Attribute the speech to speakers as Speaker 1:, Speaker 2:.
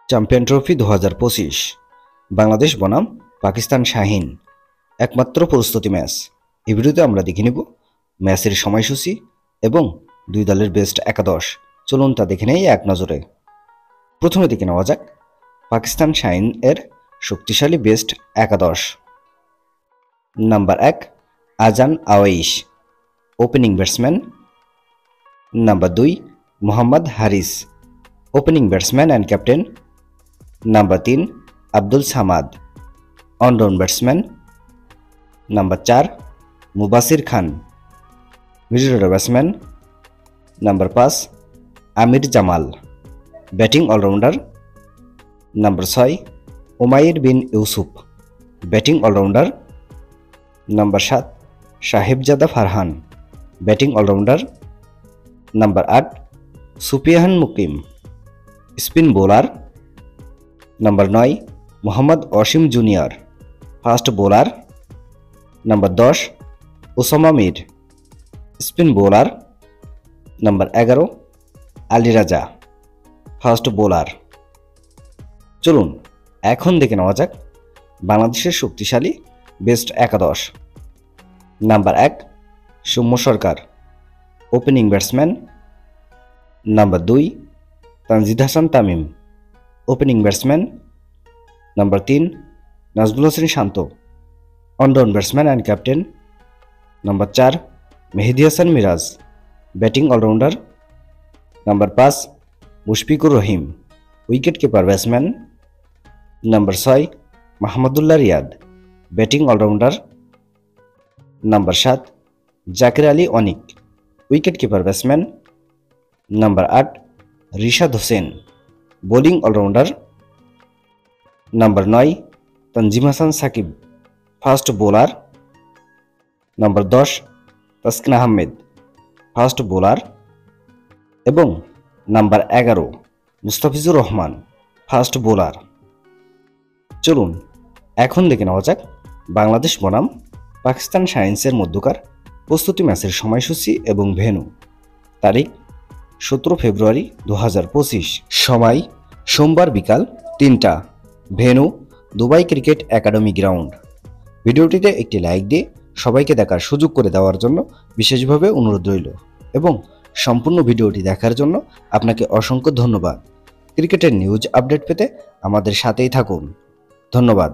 Speaker 1: Champion trophy 2025 Bangladesh বনাম পাকিস্তান শাহিন একমাত্র প্রস্তুতি ম্যাচ। এই ভিডিওতে আমরা দেখে নেব ম্যাচের সময়সূচি এবং দুই দলের বেস্ট একাদশ। চলুন তা দেখে নেই এক নজরে। প্রথমে দেখে নেওয়া যাক পাকিস্তান শাহিন এর শক্তিশালী বেস্ট একাদশ। Number 1 Azan Awais, opening batsman. Number 2 Mohammad Haris, opening batsman and captain. Number 3 Abdul Samad, allround batsman. Number 4 Mubasir Khan, middle order batsman. Number 5 Aamir Jamal, batting allrounder. Number 6 Umair bin Yousuf, batting allrounder. Number 7 Sahibzada Farhan, batting allrounder. Number 8 Sufiyan Muqeem, spin bowler. Number 9 Mohammad Wasim junior, fast bowler. Number 10 Usama Mir, spin bowler. Number 11 Ali রাজা, fast bowler. চলুন এখন দেখে নেওয়া যাক বাংলাদেশের শক্তিশালী best একাদশ। Number 1 Soumya Sarkar, opening batsman. Number 2 Tanzid Hasan Tamim, opening batsman. Number 3 Najmul Hossain Shanto, allround batsman and captain. Number 4 Mehidy Hasan Miraz, batting allrounder. Number 5 Mushfiqur Rahim, wicket keeper batsman. Number 6 Mahmudullah Riyad, batting allrounder. Number 7 Jaker Ali Anik, wicket keeper batsman. Number 8 Rishad Hossain, bowling allrounder. Number 9 Tanzim Hasan Sakib, fast bowler. Number 10 Taskin Ahmed, fast bowler. এবং number 11 Mustafizur Rahman, fast bowler. চলুন এখন দেখে নেওয়া যাক বাংলাদেশ বনাম পাকিস্তান শাহিনসের মধ্যকার প্রস্তুতি ম্যাচের সময়সূচি এবং ভেন্যু। তারিখ 17 ফেব্রুয়ারি 2025, সময় সোমবার বিকাল 3টা, venue Dubai cricket academy ground. ভিডিওটিতে একটি লাইক দিয়ে সবাইকে দেখার সুযোগ করে দেওয়ার জন্য বিশেষভাবে অনুরোধ রইল এবং সম্পূর্ণ ভিডিওটি দেখার জন্য আপনাকে অসংখ্য ধন্যবাদ। ক্রিকেটের নিউজ আপডেট পেতে আমাদের সাথেই থাকুন। ধন্যবাদ।